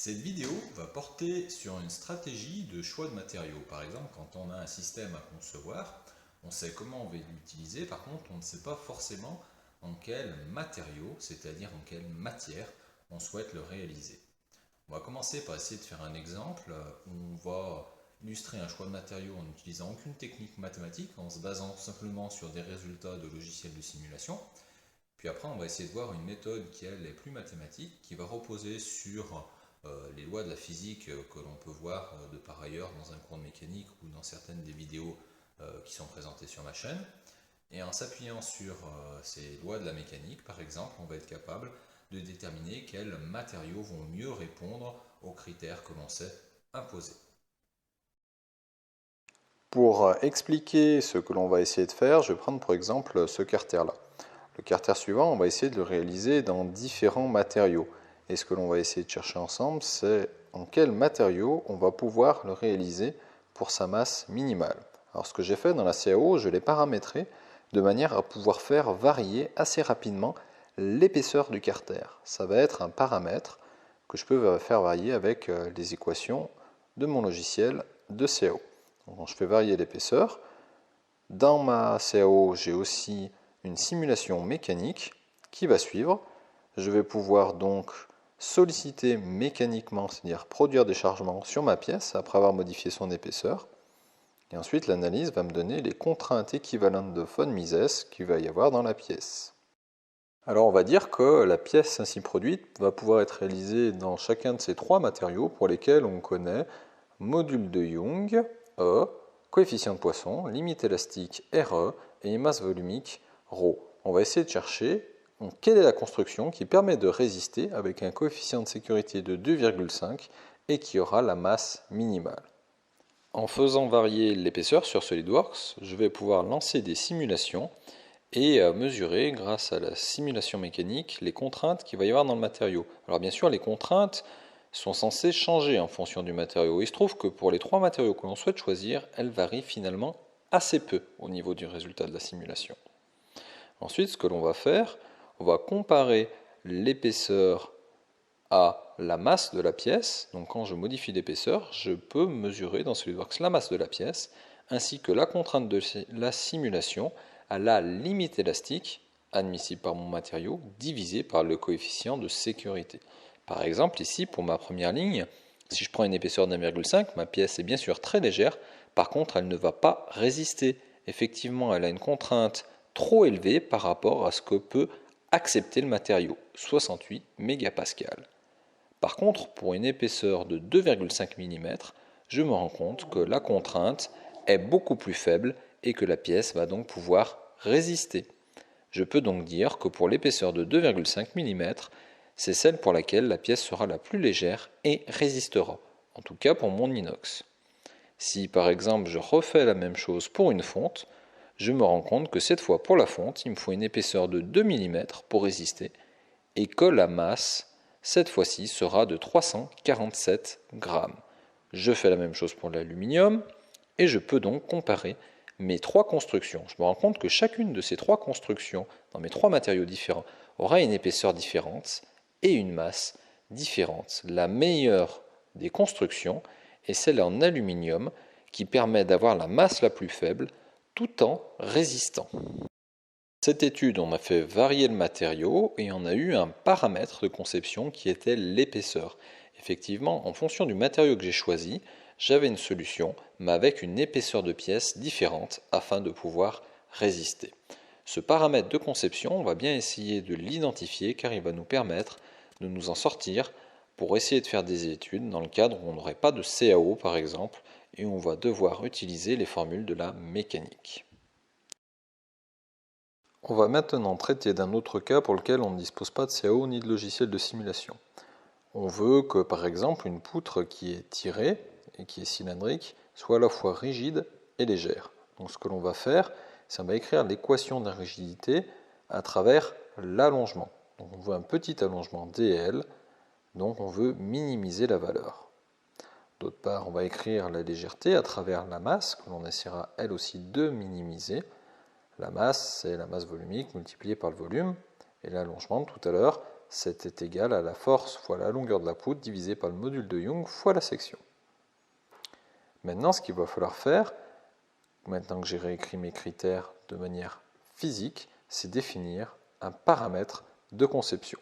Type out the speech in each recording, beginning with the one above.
Cette vidéo va porter sur une stratégie de choix de matériaux. Par exemple, quand on a un système à concevoir, on sait comment on va l'utiliser, par contre on ne sait pas forcément en quel matériau, c'est-à-dire en quelle matière, on souhaite le réaliser. On va commencer par essayer de faire un exemple où on va illustrer un choix de matériaux en n'utilisant aucune technique mathématique, en se basant simplement sur des résultats de logiciels de simulation. Puis après, on va essayer de voir une méthode qui, elle, est plus mathématique, qui va reposer sur les lois de la physique que l'on peut voir de par ailleurs dans un cours de mécanique ou dans certaines des vidéos qui sont présentées sur ma chaîne. Et en s'appuyant sur ces lois de la mécanique, par exemple, on va être capable de déterminer quels matériaux vont mieux répondre aux critères que l'on sait imposer. Pour expliquer ce que l'on va essayer de faire, je vais prendre pour exemple ce carter-là. Le carter suivant, on va essayer de le réaliser dans différents matériaux. Et ce que l'on va essayer de chercher ensemble, c'est en quel matériau on va pouvoir le réaliser pour sa masse minimale. Alors ce que j'ai fait dans la CAO, je l'ai paramétré de manière à pouvoir faire varier assez rapidement l'épaisseur du carter. Ça va être un paramètre que je peux faire varier avec les équations de mon logiciel de CAO. Donc, je fais varier l'épaisseur. Dans ma CAO, j'ai aussi une simulation mécanique qui va suivre. Je vais pouvoir donc solliciter mécaniquement, c'est-à-dire produire des chargements sur ma pièce après avoir modifié son épaisseur. Et ensuite, l'analyse va me donner les contraintes équivalentes de von Mises qu'il va y avoir dans la pièce. Alors on va dire que la pièce ainsi produite va pouvoir être réalisée dans chacun de ces trois matériaux pour lesquels on connaît module de Young, E, coefficient de Poisson, limite élastique, RE, et masse volumique, ρ. On va essayer de chercher quelle est la construction qui permet de résister avec un coefficient de sécurité de 2,5 et qui aura la masse minimale. En faisant varier l'épaisseur sur SolidWorks, je vais pouvoir lancer des simulations et mesurer, grâce à la simulation mécanique, les contraintes qu'il va y avoir dans le matériau. Alors bien sûr, les contraintes sont censées changer en fonction du matériau. Il se trouve que pour les trois matériaux que l'on souhaite choisir, elles varient finalement assez peu au niveau du résultat de la simulation. Ensuite, ce que l'on va faire, on va comparer l'épaisseur à la masse de la pièce. Donc quand je modifie l'épaisseur, je peux mesurer dans SolidWorks la masse de la pièce, ainsi que la contrainte de la simulation à la limite élastique admissible par mon matériau divisé par le coefficient de sécurité. Par exemple, ici, pour ma première ligne, si je prends une épaisseur d'1,5, ma pièce est bien sûr très légère, par contre elle ne va pas résister. Effectivement, elle a une contrainte trop élevée par rapport à ce que peut accepter le matériau, 68 mégapascales. Par contre, pour une épaisseur de 2,5 mm, je me rends compte que la contrainte est beaucoup plus faible et que la pièce va donc pouvoir résister. Je peux donc dire que pour l'épaisseur de 2,5 mm, c'est celle pour laquelle la pièce sera la plus légère et résistera, en tout cas pour mon inox. Si par exemple je refais la même chose pour une fonte, je me rends compte que cette fois pour la fonte, il me faut une épaisseur de 2 mm pour résister et que la masse, cette fois-ci, sera de 347 grammes. Je fais la même chose pour l'aluminium et je peux donc comparer mes trois constructions. Je me rends compte que chacune de ces trois constructions, dans mes trois matériaux différents, aura une épaisseur différente et une masse différente. La meilleure des constructions est celle en aluminium qui permet d'avoir la masse la plus faible tout en résistant. Cette étude, on a fait varier le matériau et on a eu un paramètre de conception qui était l'épaisseur. Effectivement, en fonction du matériau que j'ai choisi, j'avais une solution, mais avec une épaisseur de pièce différente afin de pouvoir résister. Ce paramètre de conception, on va bien essayer de l'identifier car il va nous permettre de nous en sortir pour essayer de faire des études dans le cadre où on n'aurait pas de CAO par exemple et où on va devoir utiliser les formules de la mécanique. On va maintenant traiter d'un autre cas pour lequel on ne dispose pas de CAO ni de logiciel de simulation. On veut que par exemple une poutre qui est tirée et qui est cylindrique soit à la fois rigide et légère. Donc ce que l'on va faire, c'est qu'on va écrire l'équation de la rigidité à travers l'allongement. Donc on veut un petit allongement dl, donc on veut minimiser la valeur. D'autre part, on va écrire la légèreté à travers la masse, que l'on essaiera elle aussi de minimiser. La masse, c'est la masse volumique multipliée par le volume. Et l'allongement, tout à l'heure, c'était égal à la force fois la longueur de la poutre divisé par le module de Young fois la section. Maintenant, ce qu'il va falloir faire, maintenant que j'ai réécrit mes critères de manière physique, c'est définir un paramètre de conception.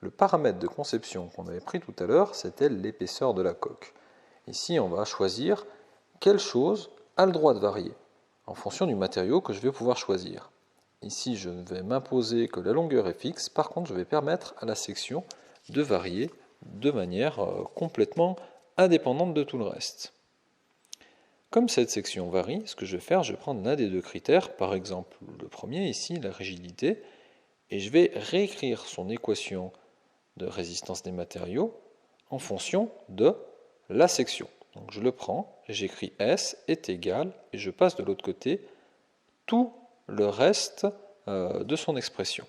Le paramètre de conception qu'on avait pris tout à l'heure, c'était l'épaisseur de la coque. Ici, on va choisir quelle chose a le droit de varier en fonction du matériau que je vais pouvoir choisir. Ici, je vais m'imposer que la longueur est fixe. Par contre, je vais permettre à la section de varier de manière complètement indépendante de tout le reste. Comme cette section varie, ce que je vais faire, je vais prendre l'un des deux critères, par exemple le premier ici, la rigidité, et je vais réécrire son équation de résistance des matériaux en fonction de la section. Donc je le prends, j'écris S est égal, et je passe de l'autre côté tout le reste de son expression.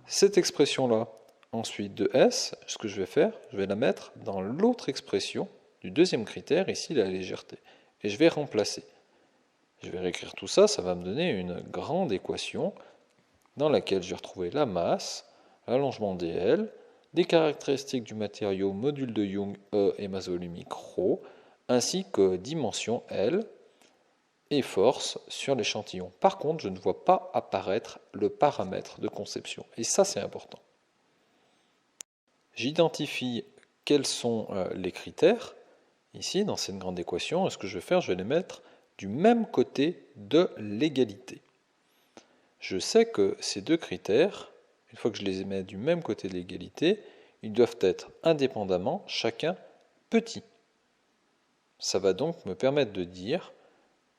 Cette expression-là, ensuite de S, ce que je vais faire, je vais la mettre dans l'autre expression du deuxième critère, ici la légèreté, et je vais remplacer. Je vais réécrire tout ça, ça va me donner une grande équation dans laquelle je vais retrouver la masse, l'allongement dl, des caractéristiques du matériau, module de Young E et masse volumique ρ, ainsi que dimension L et force sur l'échantillon. Par contre, je ne vois pas apparaître le paramètre de conception, et ça c'est important. J'identifie quels sont les critères, ici dans cette grande équation, et ce que je vais faire, je vais les mettre du même côté de l'égalité. Je sais que ces deux critères, une fois que je les mets du même côté de l'égalité, ils doivent être indépendamment, chacun petits. Ça va donc me permettre de dire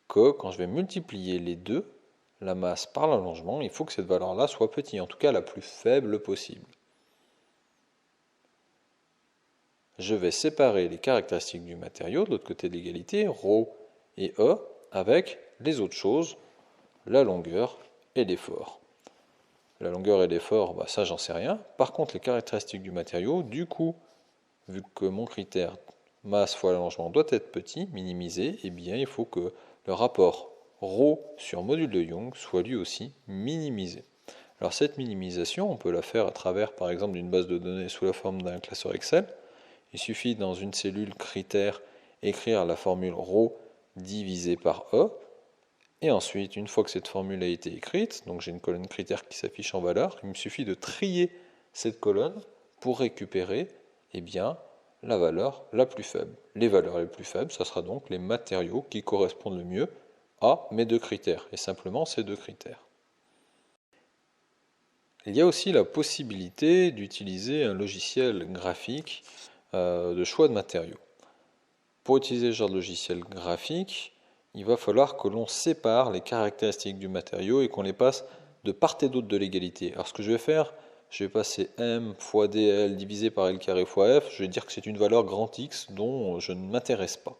que quand je vais multiplier les deux, la masse par l'allongement, il faut que cette valeur-là soit petite, en tout cas la plus faible possible. Je vais séparer les caractéristiques du matériau de l'autre côté de l'égalité, ρ et E, avec les autres choses, la longueur et l'effort. La longueur et l'effort, ça j'en sais rien. Par contre, les caractéristiques du matériau, du coup, vu que mon critère masse fois l'allongement doit être petit, minimisé, eh bien il faut que le rapport ρ sur module de Young soit lui aussi minimisé. Alors cette minimisation, on peut la faire à travers par exemple d'une base de données sous la forme d'un classeur Excel. Il suffit dans une cellule critère écrire la formule ρ divisé par E, et ensuite, une fois que cette formule a été écrite, donc j'ai une colonne critère qui s'affiche en valeur, il me suffit de trier cette colonne pour récupérer la valeur la plus faible. Les valeurs les plus faibles, ça sera donc les matériaux qui correspondent le mieux à mes deux critères, et simplement ces deux critères. Il y a aussi la possibilité d'utiliser un logiciel graphique de choix de matériaux. Pour utiliser ce genre de logiciel graphique, il va falloir que l'on sépare les caractéristiques du matériau et qu'on les passe de part et d'autre de l'égalité. Alors ce que je vais faire, je vais passer m fois dl divisé par l carré fois f, je vais dire que c'est une valeur grand X dont je ne m'intéresse pas.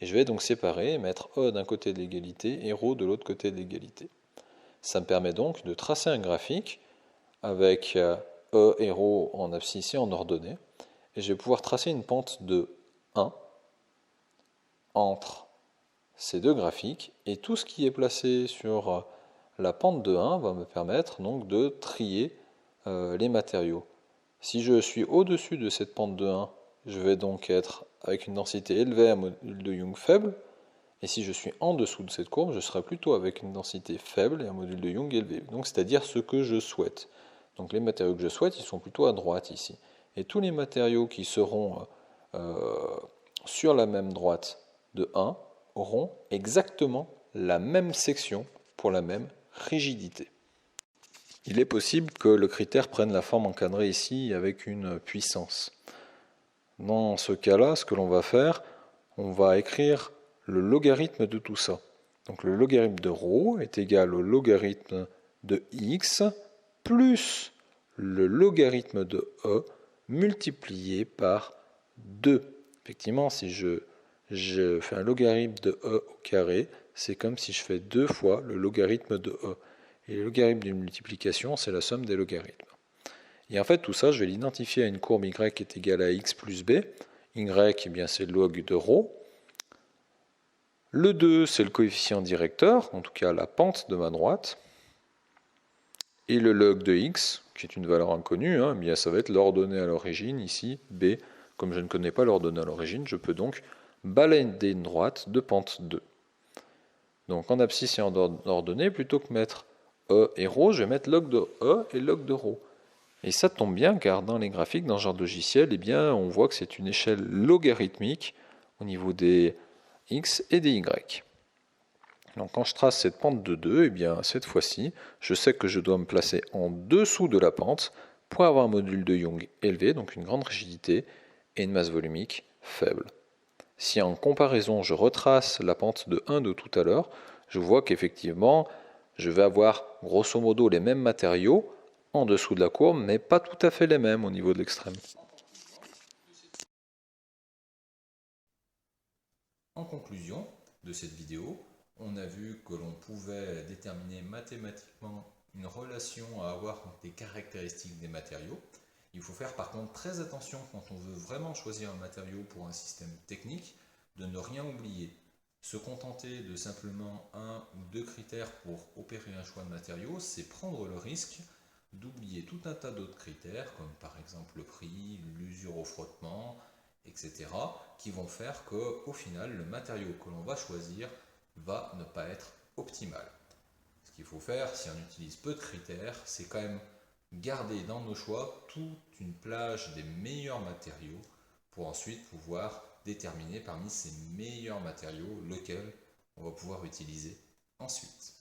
Et je vais donc séparer, mettre E d'un côté de l'égalité et ρ de l'autre côté de l'égalité. Ça me permet donc de tracer un graphique avec E et ρ en abscisse et en ordonnée, et je vais pouvoir tracer une pente de 1 entre ces deux graphiques, et tout ce qui est placé sur la pente de 1 va me permettre donc de trier les matériaux. Si je suis au-dessus de cette pente de 1, je vais donc être avec une densité élevée à module de Young faible, et si je suis en dessous de cette courbe, je serai plutôt avec une densité faible et un module de Young élevé, donc c'est-à-dire ce que je souhaite. Donc les matériaux que je souhaite, ils sont plutôt à droite ici. Et tous les matériaux qui seront sur la même droite de 1 auront exactement la même section pour la même rigidité. Il est possible que le critère prenne la forme encadrée ici avec une puissance. Dans ce cas-là, ce que l'on va faire, on va écrire le logarithme de tout ça. Donc le logarithme de ρ est égal au logarithme de x plus le logarithme de E multiplié par 2. Effectivement, si je fais un logarithme de E au carré, c'est comme si je fais 2 fois le logarithme de E. Et le logarithme d'une multiplication, c'est la somme des logarithmes. Et en fait, tout ça, je vais l'identifier à une courbe y qui est égale à x plus b. Y, c'est le log de ρ. Le 2, c'est le coefficient directeur, en tout cas la pente de ma droite. Et le log de x, qui est une valeur inconnue, eh bien ça va être l'ordonnée à l'origine, ici, b. Comme je ne connais pas l'ordonnée à l'origine, je peux donc balader une droite de pente 2. Donc en abscisse et en ordonnée, plutôt que mettre e et ρ, je vais mettre log de e et log de ρ. Et ça tombe bien, car dans les graphiques, dans ce genre de logiciel, eh bien, on voit que c'est une échelle logarithmique au niveau des x et des y. Donc quand je trace cette pente de 2, eh bien, cette fois-ci, je sais que je dois me placer en dessous de la pente pour avoir un module de Young élevé, donc une grande rigidité, et une masse volumique faible. Si en comparaison je retrace la pente de 1 de tout à l'heure, je vois qu'effectivement, je vais avoir grosso modo les mêmes matériaux en dessous de la courbe, mais pas tout à fait les mêmes au niveau de l'extrême. En conclusion de cette vidéo, on a vu que l'on pouvait déterminer mathématiquement une relation à avoir entre les caractéristiques des matériaux. Il faut faire par contre très attention quand on veut vraiment choisir un matériau pour un système technique, de ne rien oublier. Se contenter de simplement un ou deux critères pour opérer un choix de matériaux, c'est prendre le risque d'oublier tout un tas d'autres critères, comme par exemple le prix, l'usure au frottement, etc., qui vont faire qu'au final, le matériau que l'on va choisir va ne pas être optimal. Ce qu'il faut faire, si on utilise peu de critères, c'est quand même garder dans nos choix toute une plage des meilleurs matériaux pour ensuite pouvoir déterminer parmi ces meilleurs matériaux lequel on va pouvoir utiliser ensuite.